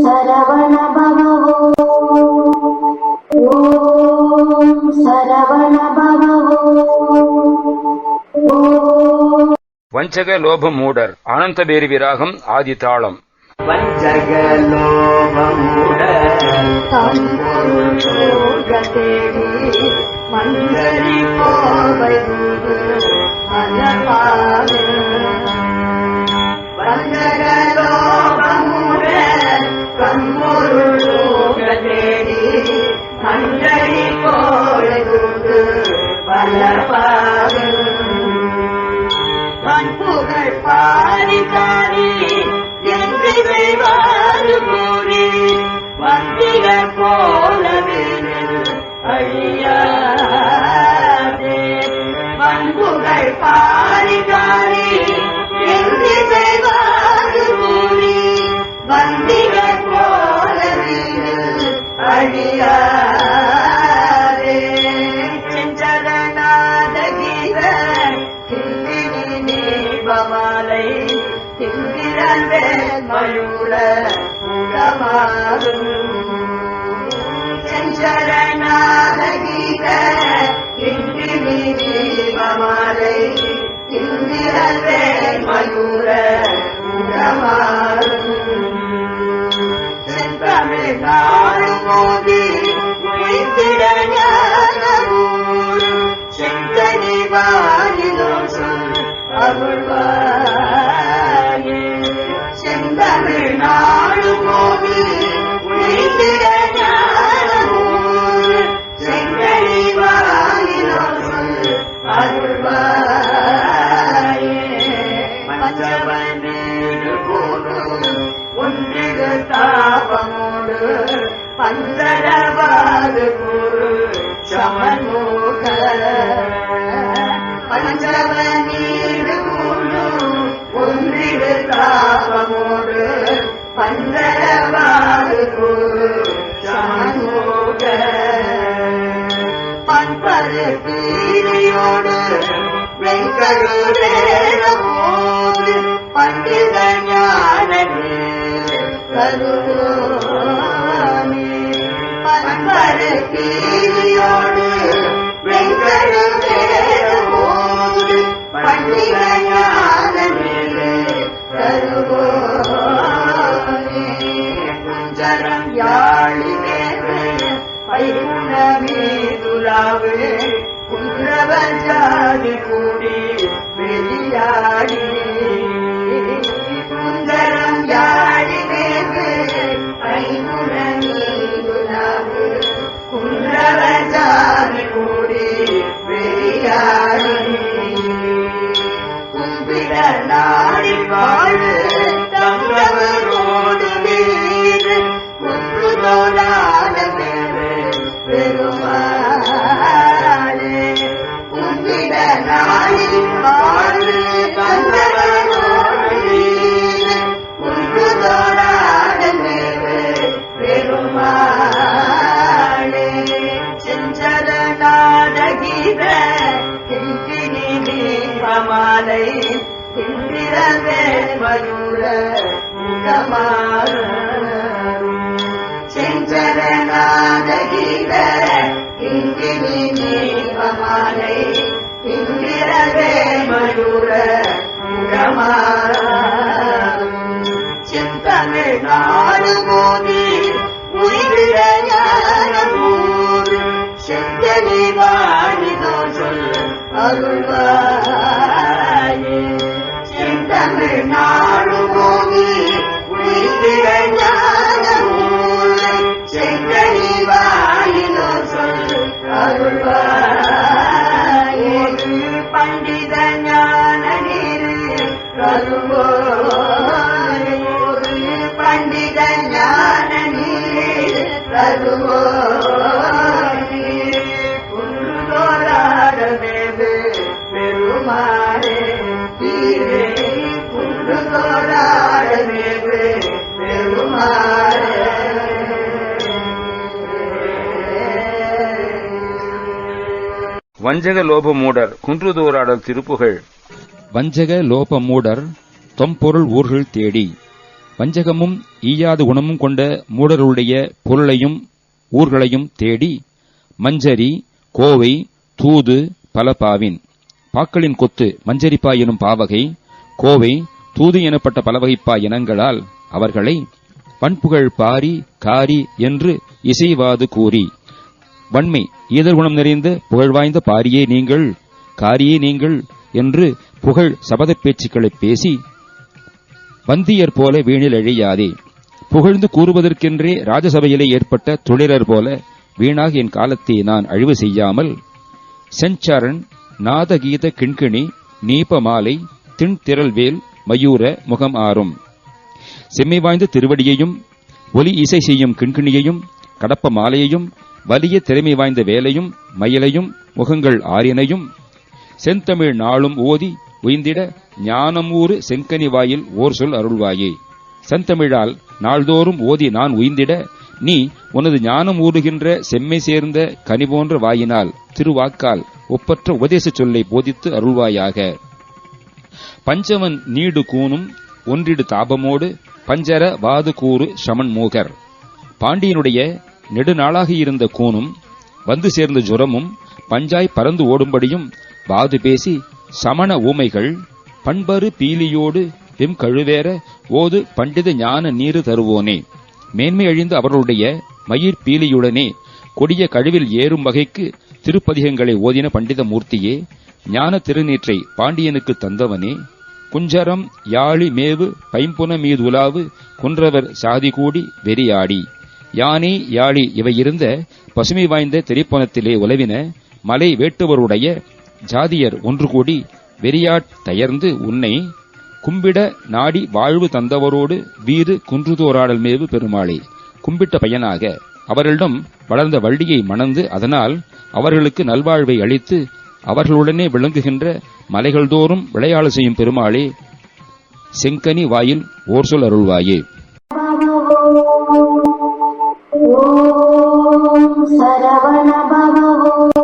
சரவண பவோ ஓம் சரவண பவோ. வஞ்சக லோப மூடர் ஆனந்தபேரி விராகம் ஆதி தாளம். வஞ்சக லோப மூடர் தம்பொருள் தேடி மஞ்சரி கோவையூடு மனபாவே. வஞ்சக லோப மூடர் தம்பொருள் தேடி மஞ்சரி கோவையூடு மனபாவே. பண்புகள் பாரிகாரி என்று செய்வாறு கூறி வந்திகள் போலவே அழியாதே. பண்புகள் பாரிகாரி என்று செய்வாறு கூறி வந்திகள் போலவே அழியாதே. செஞ்சரணாத கீத மாலை திங்கிரன் மயூர உடமாறும் செஞ்சரணாத கீத மாலை திங்கிரன் மயூர உடமாறும் செந்தமிழ் நாடு மோதி உயிர்த்திட ஞானமூர் செந்தனி வாயிலும் சொல் அருள்வாயே. செந்தமிழ் நாடு மோதி உயிர்த்திட ஞானமூர் செந்தனி வாயிலும் சொல் அருள்வாயே. பஞ்சவனேடு போலும் ஒன்றிடு தாபமோடு பஞ்சரவாது குரு சமன்முக. பஞ்சவனீடு போலும் ஒன்றிடு தாபமோடு பஞ்சரவாது குரு சமன்முக. பண்பது தீரியோடு வெங்கடேரமோடு பண்டித ஞானமே கருவோமே. பண்பது தீரியோடு வெங்கடேரமோடு பண்டித ஞானமே கருவோமே. குஞ்சரம் யாழினேவே பைகுணமே துலாவே குன்றவர் ஜாதி கூடி வெளியாடி. குஞ்சரம் யாழினேவே பைகுணமே துலாவே குன்றவர் ஜாதி கூடி வெளியாடி. கும்பிட நாடி வாழு தங்கவரோடு வீடு குன்றுதோடாத பெருமாளே. கும்பிட நாடி வாழு தங்கவரோடு வீடு குன்றுதோடாத பெருமாளே. செஞ்சரணாத கீத கிங்கினி மாலை இந்திரவே மயூர முகமாறும். செஞ்சரணாத கீத கிங்கினி மாலை இந்திரவே மயூர முகமாறும். செந்தமிழ் நாடு மோதி உயிரிட ஞானமூர் செந்தனி வாணிதோ சொல் அருள்வாயே. செந்தமிழ் நாடு மோதி உயிரிட ஞானமூர் செந்தனி வாணிதோ சொல் அருள்வாயே. பண்டித ஞான நீரு கருவோய். பண்டித ஞான நீர் கருவோய். குன்றுதோராடமேது பெருமாளே தீரே குன்றுதோராடமேது பெருமாளே. வஞ்சக லோப மூடர் குன்றுதோராடல் திருப்புகழ். வஞ்சக லோப மூடர் தொம்பொருள் ஊர்கள் தேடி வஞ்சகமும் ஈயாத குணமும் கொண்ட மூடருடைய பொருளையும் ஊர்களையும் தேடி மஞ்சரி, கோவை, தூது பல பாவின். பாக்களின் கொத்து மஞ்சரிப்பா எனும் பாவகை, கோவை, தூது எனப்பட்ட பலவகைப்பா இனங்களால் அவர்களை பண்புகழ் பாரி காரி என்று இசைவாது கூறி, வன்மை ஈதர் குணம் நிறைந்த புகழ்வாய்ந்த பாரியே நீங்கள், காரியே நீங்கள் என்று புகழ் சபதப் பேச்சுக்களை பேசி, வந்தியர் போல வீணில் எழையாதே, புகழ்ந்து கூறுவதற்கென்றே ராஜசபையிலே ஏற்பட்ட துளிரர் போல வீணாக என் காலத்தை நான் அழிவு செய்யாமல், செஞ்சரண் நாதகீத கிண்கிணி நீபமாலை திண்திரள்வேல் மயூர முகம் ஆறும். செம்மை வாய்ந்த திருவடியையும் ஒலி இசை செய்யும் கிண்கிணியையும் கடப்ப மாலையையும் வலிய திறமை வாய்ந்த வேலையும் மயிலையும் முகங்கள் ஆறினையும் செந்தமிழ் நாளும் ஓதி உய்ந்திட ஞானமூறு செங்கனி வாயில் ஓர் சொல் அருள்வாயே. செந்தமிழால் நாள்தோறும் ஓதி நான் உய்ந்திட நீ உனது ஞானம் ஊறுகின்ற செம்மை சேர்ந்த கனி போன்ற வாயினால் திருவாக்கால் ஒப்பற்ற உபதேச சொல்லை போதித்து அருள்வாயாக. பஞ்சவன் நீடு கூனும் ஒன்றிடு தாபமோடு பஞ்சர வாது கூறு சமன் மூகர். பாண்டியனுடைய நெடுநாளாக இருந்த கூனும் வந்து சேர்ந்த ஜுரமும் பஞ்சாய் பறந்து ஓடும்படியும் வாது பேசி சமண ஊமைகள் பண்பரு பீலியோடு வெம் கழுவேற ஓது பண்டித ஞான நீரு தருவோனே. மேன்மை அழிந்து அவர்களுடைய மயிர் பீலியுடனே கொடிய கழிவில் ஏறும் வகைக்கு திருப்பதிகங்களை ஓதின பண்டித மூர்த்தியே, ஞான திருநீற்றை பாண்டியனுக்கு தந்தவனே, குஞ்சரம் யாழி மேவு பைம்புன மீதுலாவு குன்றவர் சாதி கூடி வெறியாடி, யானை யாழி இவை இருந்த பசுமை வாய்ந்த திரைப்பணத்திலே உலவின மலை வேட்டுவருடைய ஜாதியர் ஒன்று கூடி வெறியாட் தயர்ந்து உன்னை கும்பிட நாடி வாழ்வு தந்தவரோடு வீறு குன்றுதோராடல் மேவு பெருமாளே. கும்பிட்ட பையனாக அவர்களிடம் வளர்ந்த வள்ளியை மணந்து அதனால் அவர்களுக்கு நல்வாழ்வை அளித்து அவர்களுடனே விளங்குகின்ற மலைகள் தோறும் விளையாட செய்யும் பெருமாளே, செங்கனி வாயில் ஓர் சொல் அருள்வாயே. ஓம் சரவண பவ.